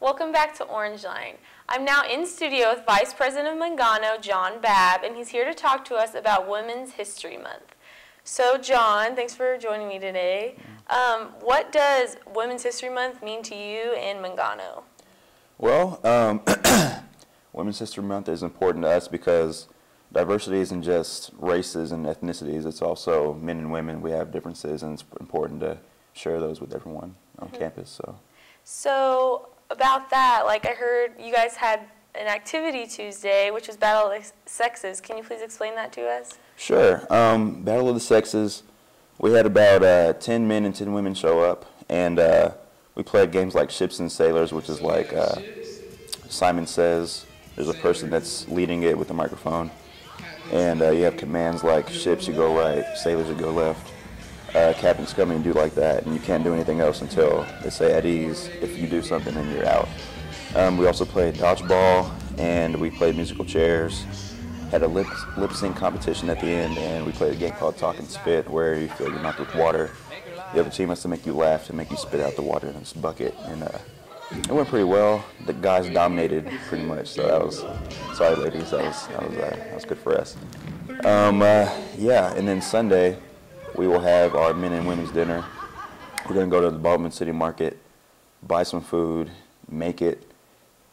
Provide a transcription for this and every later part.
Welcome back to Orangeline. I'm now in studio with Vice President of Mungano, John Babb, and he's here to talk to us about Women's History Month. So John, thanks for joining me today. What does Women's History Month mean to you in Mungano? Well, Women's History Month is important to us because diversity isn't just races and ethnicities, it's also men and women. We have differences, and it's important to share those with everyone on campus. So about that, like I heard you guys had an activity Tuesday, which was Battle of the Sexes. Can you please explain that to us? Sure. Battle of the Sexes, we had about 10 men and 10 women show up, and we played games like Ships and Sailors, which is like Simon Says. There's a person that's leading it with a microphone, and you have commands like ships, you go right, sailors, you go left. Captains come and do like that, and you can't do anything else until they say at ease. If you do something, then you're out. We also played dodgeball, and we played musical chairs. Had a lip sync competition at the end, and we played a game called Talk and Spit, where you fill your mouth with water. The other team has to make you laugh and make you spit out the water in this bucket, and it went pretty well. The guys dominated pretty much, so that was, sorry ladies, that was good for us. Yeah, and then Sunday, we will have our men and women's dinner. We're going to go to the Baldwin City Market, buy some food, make it,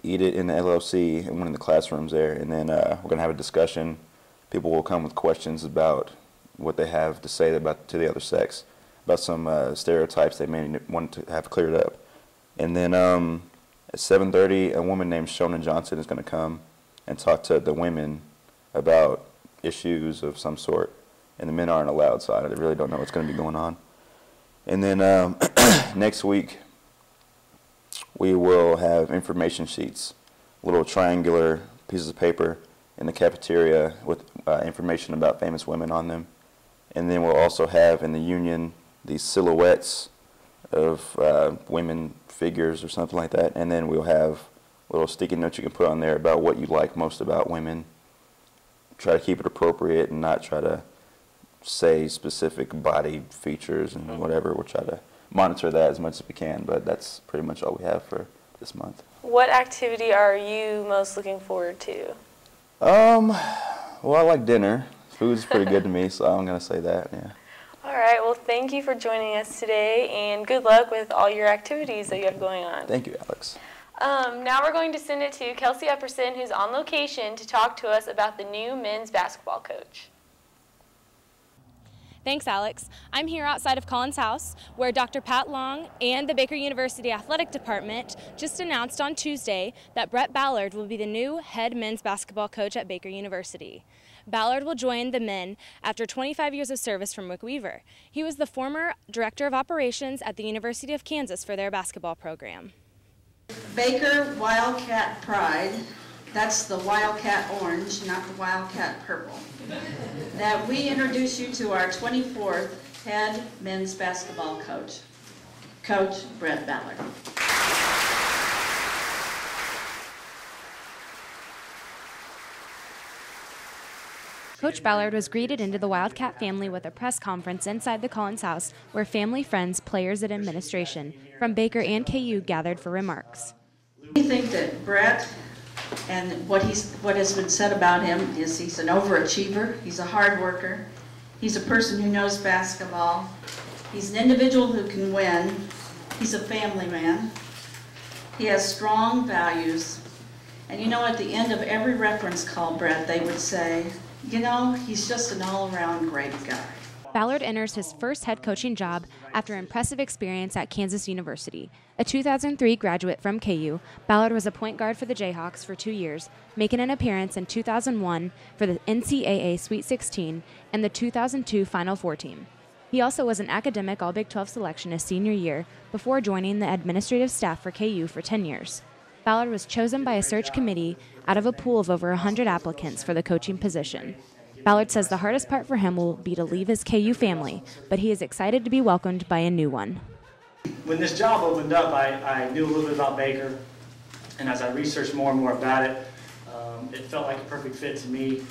eat it in the LLC in one of the classrooms there, and then we're going to have a discussion. People will come with questions about what they have to say about to the other sex, about some stereotypes they may want to have cleared up. And then at 7:30, a woman named Shona Johnson is going to come and talk to the women about issues of some sort. And the men aren't allowed, so I really don't know what's going to be going on. And then next week, we will have information sheets, little triangular pieces of paper in the cafeteria with information about famous women on them. And then we'll also have in the union these silhouettes of women figures or something like that. And then we'll have little sticky notes you can put on there about what you like most about women. Try to keep it appropriate and not try to say specific body features and whatever. We'll try to monitor that as much as we can, but that's pretty much all we have for this month. What activity are you most looking forward to? Well, I like dinner. Food's pretty good to me, so I'm going to say that, yeah. All right, well, thank you for joining us today, and good luck with all your activities that you have going on. Thank you, Alex. Now we're going to send it to Kelsey Epperson, who's on location, to talk to us about the new men's basketball coach. Thanks, Alex. I'm here outside of Collins House, where Dr. Pat Long and the Baker University Athletic Department just announced on Tuesday that Brett Ballard will be the new head men's basketball coach at Baker University. Ballard will join the men after 25 years of service from Rick Weaver. He was the former director of operations at the University of Kansas for their basketball program. Baker Wildcat Pride, that's the Wildcat Orange, not the Wildcat Purple, that we introduce you to our 24th head men's basketball coach, Coach Brett Ballard. Coach Ballard was greeted into the Wildcat family with a press conference inside the Collins House where family, friends, players, and administration from Baker and KU gathered for remarks. We think that Brett, and what has been said about him, is he's an overachiever, he's a hard worker, he's a person who knows basketball, he's an individual who can win, he's a family man, he has strong values, and you know, at the end of every reference call, Brett, they would say, you know, he's just an all-around great guy. Ballard enters his first head coaching job after impressive experience at Kansas University. A 2003 graduate from KU, Ballard was a point guard for the Jayhawks for 2 years, making an appearance in 2001 for the NCAA Sweet 16 and the 2002 Final Four team. He also was an academic All-Big 12 selection his senior year before joining the administrative staff for KU for 10 years. Ballard was chosen by a search committee out of a pool of over 100 applicants for the coaching position. Ballard says the hardest part for him will be to leave his KU family, but he is excited to be welcomed by a new one. When this job opened up, I knew a little bit about Baker, and as I researched more and more about it, it felt like a perfect fit to me.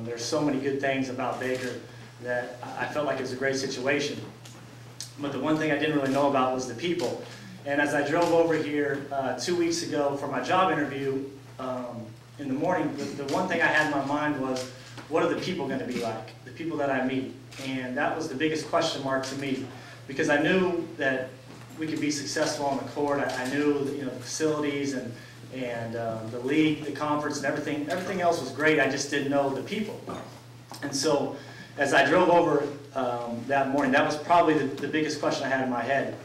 There's so many good things about Baker that I felt like it was a great situation. But the one thing I didn't really know about was the people. And as I drove over here 2 weeks ago for my job interview in the morning, the one thing I had in my mind was, what are the people going to be like, the people that I meet? And that was the biggest question mark to me, because I knew that we could be successful on the court. I knew that, the facilities and the league, the conference, and everything else was great. I just didn't know the people. And so as I drove over that morning, that was probably the biggest question I had in my head.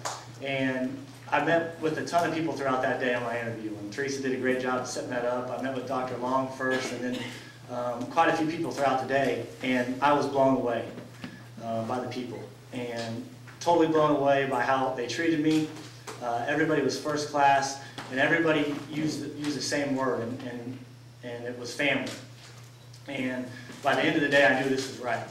And I met with a ton of people throughout that day on my interview, and Theresa did a great job of setting that up. I met with Dr. Long first, and then quite a few people throughout the day, and I was blown away by the people, and totally blown away by how they treated me. Everybody was first class, and everybody used the same word, and it was family. And by the end of the day, I knew this was right.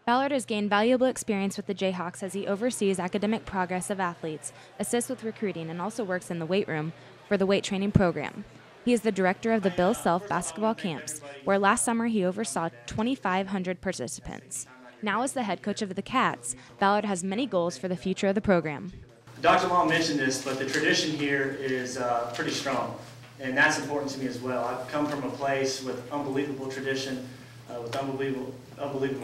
Ballard has gained valuable experience with the Jayhawks as he oversees academic progress of athletes, assists with recruiting, and also works in the weight room for the weight training program. He is the director of the Bill Self basketball camps, where last summer he oversaw 2,500 participants. Now as the head coach of the Cats, Ballard has many goals for the future of the program. Dr. Long mentioned this, but the tradition here is pretty strong, and that's important to me as well. I've come from a place with unbelievable tradition, with unbelievable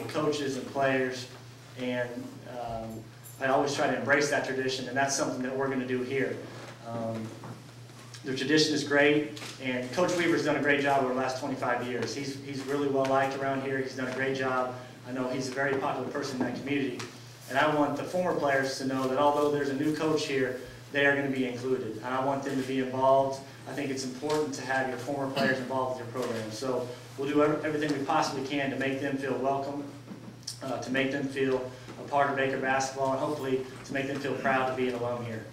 coaches and players, and I always try to embrace that tradition, and that's something that we're going to do here. The tradition is great, and Coach Weaver's done a great job over the last 25 years. He's really well liked around here. He's done a great job. I know he's a very popular person in that community, and I want the former players to know that although there's a new coach here, they are going to be included, and I want them to be involved. I think it's important to have your former players involved with your program. So we'll do everything we possibly can to make them feel welcome, to make them feel a part of Baker basketball, and hopefully to make them feel proud to be an alum here.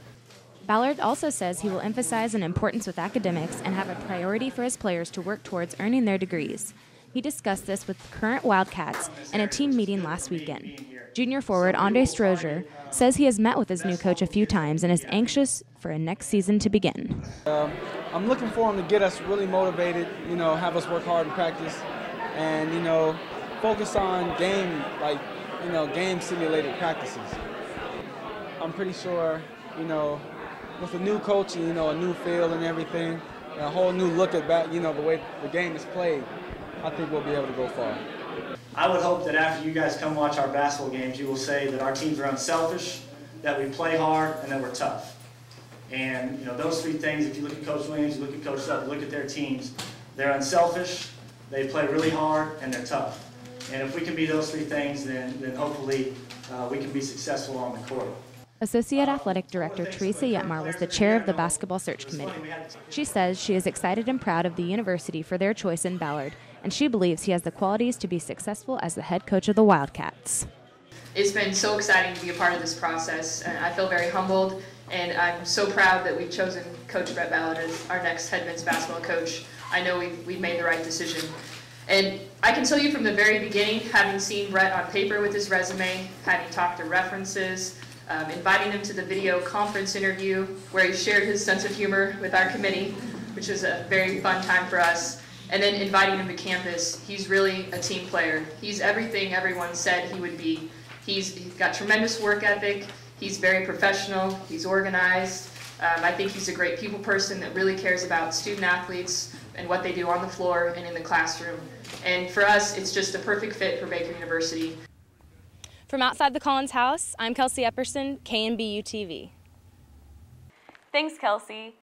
Ballard also says he will emphasize an importance with academics and have a priority for his players to work towards earning their degrees. He discussed this with current Wildcats in a team meeting last weekend. Junior forward Andre Strozier says he has met with his new coach a few times and is anxious for a next season to begin. I'm looking for him to get us really motivated, have us work hard in practice, and, focus on game simulated practices. I'm pretty sure, with a new coach and, a new feel and everything, and a whole new look at the way the game is played, I think we'll be able to go far. I would hope that after you guys come watch our basketball games, you will say that our teams are unselfish, that we play hard, and that we're tough. And those three things, if you look at Coach Williams, you look at Coach Sutton, look at their teams, they're unselfish, they play really hard, and they're tough. And if we can be those three things, then hopefully we can be successful on the court. Associate Athletic Director Theresa Yetmar was the chair of the Basketball Search Committee. She says she is excited and proud of the university for their choice in Ballard, and she believes he has the qualities to be successful as the head coach of the Wildcats. It's been so exciting to be a part of this process, and I feel very humbled, and I'm so proud that we've chosen Coach Brett Ballard as our next head men's basketball coach. I know we've made the right decision. And I can tell you from the very beginning, having seen Brett on paper with his resume, having talked to references, inviting him to the video conference interview where he shared his sense of humor with our committee, which was a very fun time for us, and then inviting him to campus. He's really a team player. He's everything everyone said he would be. He's got tremendous work ethic. He's very professional. He's organized. I think he's a great people person that really cares about student athletes and what they do on the floor and in the classroom. And for us, it's just a perfect fit for Baker University. From outside the Collins house, I'm Kelsey Epperson, KNBU TV. Thanks, Kelsey.